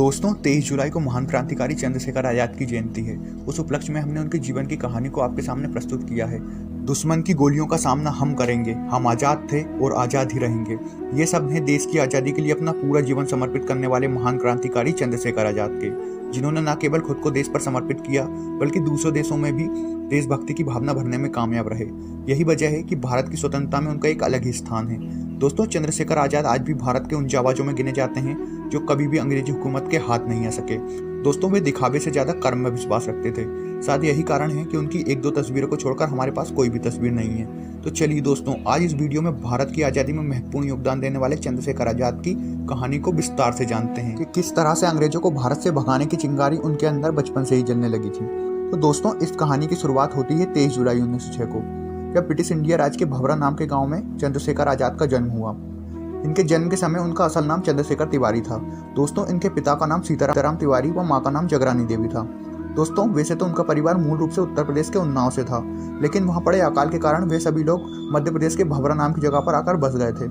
दोस्तों 23 जुलाई को महान क्रांतिकारी चंद्रशेखर आजाद की जयंती है। उस उपलक्ष्य में हमने उनके जीवन की कहानी को आपके सामने प्रस्तुत किया है। दुश्मन की गोलियों का सामना हम करेंगे, हम आजाद थे और आजाद ही रहेंगे। ये सब हैं देश की आज़ादी के लिए अपना पूरा जीवन समर्पित करने वाले महान क्रांतिकारी चंद्रशेखर आजाद के, जिन्होंने न केवल खुद को देश पर समर्पित किया बल्कि दूसरे देशों में भी देशभक्ति की भावना भरने में कामयाब रहे। यही वजह है कि भारत की स्वतंत्रता में उनका एक अलग ही स्थान है। दोस्तों, चंद्रशेखर आजाद आज भी भारत के उन जाबाजों में गिने जाते हैं जो कभी भी अंग्रेजी हुकूमत के हाथ नहीं आ सके। दोस्तों, वे दिखावे से ज्यादा कर्म में विश्वास रखते थे। शायद यही कारण है कि उनकी एक दो तस्वीरों को छोड़कर हमारे पास कोई भी तस्वीर नहीं है। तो चलिए दोस्तों, आज इस वीडियो में भारत की आज़ादी में महत्वपूर्ण योगदान देने वाले चंद्रशेखर आजाद की कहानी को विस्तार से जानते हैं कि किस तरह से अंग्रेजों को भारत से भगाने की चिंगारी उनके अंदर बचपन से ही जलने लगी थी। तो दोस्तों, इस कहानी की शुरुआत होती है 23 जुलाई 1906 को, जब ब्रिटिश इंडिया राज्य के भवरा नाम के गांव में चंद्रशेखर आजाद का जन्म हुआ। इनके जन्म के समय उनका असल नाम चंद्रशेखर तिवारी था। दोस्तों, इनके पिता का नाम सीताराम तिवारी व माँ का नाम जगरानी देवी था। दोस्तों, वैसे तो उनका परिवार मूल रूप से उत्तर प्रदेश के उन्नाव से था, लेकिन वहाँ पड़े अकाल के कारण वे सभी लोग मध्य प्रदेश के भवरा नाम की जगह पर आकर बस गए थे।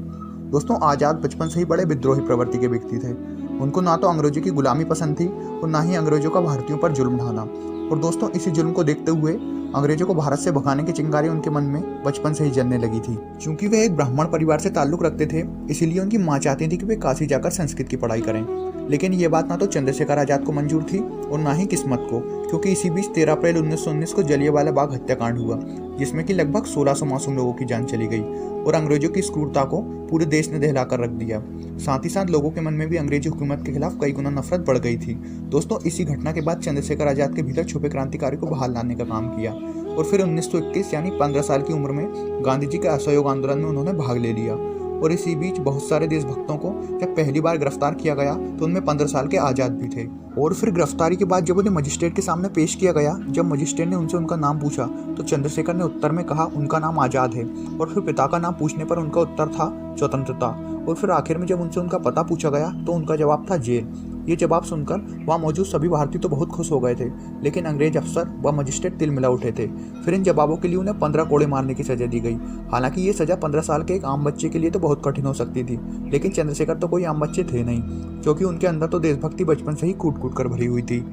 दोस्तों, आजाद बचपन से ही बड़े विद्रोही प्रवृत्ति के व्यक्ति थे। उनको ना तो अंग्रेजों की गुलामी पसंद थी और ना ही अंग्रेजों का भारतीयों पर जुल्म ढाना। और दोस्तों, इसी जुल्म को देखते हुए अंग्रेजों को भारत से भगाने की चिंगारी उनके मन में बचपन से ही जलने लगी थी। क्योंकि वे एक ब्राह्मण परिवार से ताल्लुक रखते थे, इसीलिए उनकी माँ चाहती थी कि वे काशी जाकर संस्कृत की पढ़ाई करें। लेकिन ये बात ना तो चंद्रशेखर आजाद को मंजूर थी और ना ही किस्मत को, क्योंकि इसी बीच 13 अप्रैल 1919 को जलियांवाला बाग हत्याकांड हुआ, जिसमें कि लगभग 1600 मासूम लोगों की जान चली गई और अंग्रेजों की इस क्रूरता को पूरे देश ने दहलाकर रख दिया। साथ ही साथ लोगों के मन में भी अंग्रेजी हुकूमत के खिलाफ कई गुना नफरत बढ़ गई थी। दोस्तों, इसी घटना के बाद चंद्रशेखर आजाद के भीतर छुपे क्रांतिकारी को बाहर लाने का काम किया और फिर 1921 यानी 15 साल की उम्र में गांधी जी के असहयोग आंदोलन में उन्होंने भाग ले लिया। और इसी बीच बहुत सारे देशभक्तों को जब पहली बार गिरफ्तार किया गया तो उनमें 15 साल के आजाद भी थे। और फिर गिरफ्तारी के बाद जब उन्हें मजिस्ट्रेट के सामने पेश किया गया, जब मजिस्ट्रेट ने उनसे उनका नाम पूछा तो चंद्रशेखर ने उत्तर में कहा उनका नाम आजाद है। और फिर पिता का नाम पूछने पर उनका उत्तर था स्वतंत्रता। और फिर आखिर में जब उनसे उनका पता पूछा गया तो उनका जवाब था जेल। ये जवाब सुनकर वहाँ मौजूद सभी भारतीय तो बहुत खुश हो गए थे, लेकिन अंग्रेज अफसर व मजिस्ट्रेट तिल मिला उठे थे। फिर इन जवाबों के लिए उन्हें 15 कोड़े मारने की सजा दी गई। हालांकि ये सजा 15 साल के एक आम बच्चे के लिए तो बहुत कठिन हो सकती थी, लेकिन चंद्रशेखर तो कोई आम बच्चे थे नहीं, क्योंकि उनके अंदर तो देशभक्ति बचपन से ही कूट कूट कर भरी हुई थी।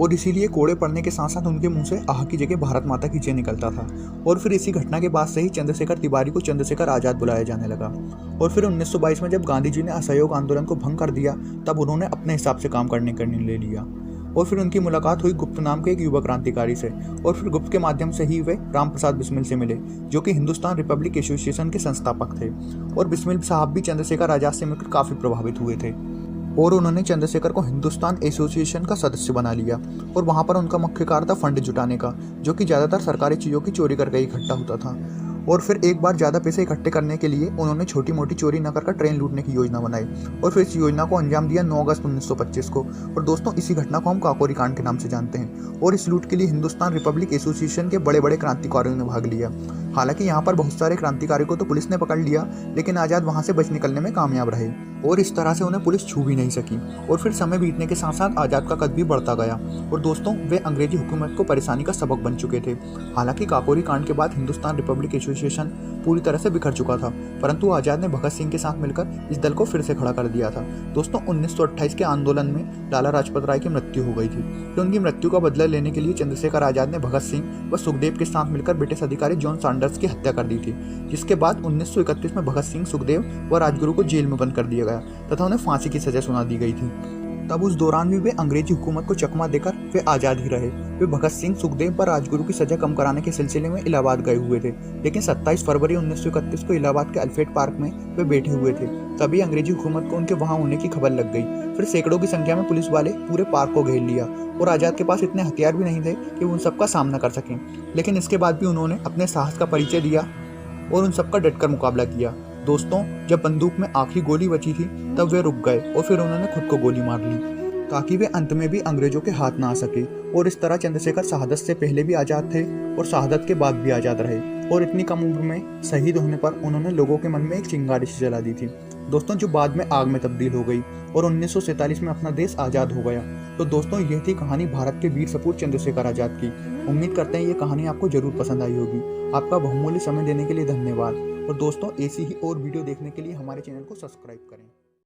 और इसीलिए कोड़े पड़ने के साथ साथ उनके मुंह से आह की जगह भारत माता की जय निकलता था। और फिर इसी घटना के बाद से ही चंद्रशेखर तिवारी को चंद्रशेखर आजाद बुलाया जाने लगा। और फिर 1922 में जब गांधी जी ने असहयोग आंदोलन को भंग कर दिया, तब उन्होंने अपने हिसाब से काम करने का निर्णय ले लिया। और फिर उनकी मुलाकात हुई गुप्त नाम के एक युवा क्रांतिकारी से, और फिर गुप्त के माध्यम से ही वे राम प्रसाद बिस्मिल से मिले, जो कि हिंदुस्तान रिपब्लिक एसोसिएशन के संस्थापक थे। और बिस्मिल साहब भी चंद्रशेखर आजाद से मिलकर काफी प्रभावित हुए थे और उन्होंने चंद्रशेखर को हिंदुस्तान एसोसिएशन का सदस्य बना लिया। और वहां पर उनका मुख्य कार्य था फंड जुटाने का, जो कि ज्यादातर सरकारी चीजों की चोरी करके इकट्ठा होता था। और फिर एक बार ज्यादा पैसे इकट्ठे करने के लिए उन्होंने छोटी मोटी चोरी न कर ट्रेन लूटने की योजना बनाई और फिर इस योजना को अंजाम दिया 9 अगस्त 1925 को। और दोस्तों, इसी घटना को हम काकोरी कांड के नाम से जानते हैं। और इस लूट के लिए हिंदुस्तान रिपब्लिक एसोसिएशन के बड़े बड़े क्रांतिकारियों ने भाग लिया। हालांकि यहाँ पर बहुत सारे क्रांतिकारियों को तो पुलिस ने पकड़ लिया, लेकिन आजाद वहां से बच निकलने में कामयाब रहे और इस तरह से उन्हें पुलिस छू भी नहीं सकी। और फिर समय बीतने के साथ साथ आजाद का कद भी बढ़ता गया और दोस्तों, वे अंग्रेजी हुकूमत को परेशानी का सबक बन चुके थे। हालांकि काकोरी कांड के बाद हिंदुस्तान रिपब्लिक एसोसिएशन पूरी तरह से बिखर चुका था, परंतु आजाद ने भगत सिंह के साथ मिलकर इस दल को फिर से खड़ा कर दिया था। दोस्तों, 1928 के आंदोलन में लाला लाजपत राय की मृत्यु हो गई थी। फिर उनकी मृत्यु का बदला लेने के लिए चंद्रशेखर आजाद ने भगत सिंह व सुखदेव के साथ मिलकर ब्रिटिश अधिकारी जॉन सैंडर्स की हत्या कर दी थी, जिसके बाद 1931 में भगत सिंह, सुखदेव व राजगुरु को जेल में बंद कर दिया गया तथा उन्हें फांसी की सजा सुना दी गई थी। तब उस दौरान भी वे अंग्रेजी हुकूमत को चकमा देकर वे आजाद ही रहे। वे भगत सिंह, सुखदेव व राजगुरु की सजा कम कराने के सिलसिले में इलाहाबाद गए हुए थे, लेकिन 27 फरवरी 1931 को इलाहाबाद के अल्फ्रेड पार्क में वे बैठे हुए थे। तभी अंग्रेजी हुकूमत को उनके वहां होने की खबर लग गई। फिर सैकड़ों की संख्या में पुलिस वाले पूरे पार्क को घेर लिया और आजाद के पास इतने हथियार भी नहीं थे कि वो उन सबका सामना कर सकें, लेकिन इसके बाद भी उन्होंने अपने साहस का परिचय दिया और उन सबका डटकर मुकाबला किया। दोस्तों, जब बंदूक में आखिरी गोली बची थी तब वे रुक गए और फिर उन्होंने खुद को गोली मार ली, ताकि वे अंत में भी अंग्रेजों के हाथ ना आ सके। और इस तरह चंद्रशेखर शहादत से पहले भी आजाद थे और शहादत के बाद भी आजाद रहे। और इतनी कम उम्र में शहीद होने पर उन्होंने लोगों के मन में एक चिंगारी सी जला दी थी दोस्तों, जो बाद में आग में तब्दील हो गई और 1947 में अपना देश आजाद हो गया। तो दोस्तों, यह थी कहानी भारत के वीर सपूत चंद्रशेखर आजाद की। उम्मीद करते हैं ये कहानी आपको जरूर पसंद आई होगी। आपका बहुमूल्य समय देने के लिए धन्यवाद। और दोस्तों, ऐसी ही और वीडियो देखने के लिए हमारे चैनल को सब्सक्राइब करें।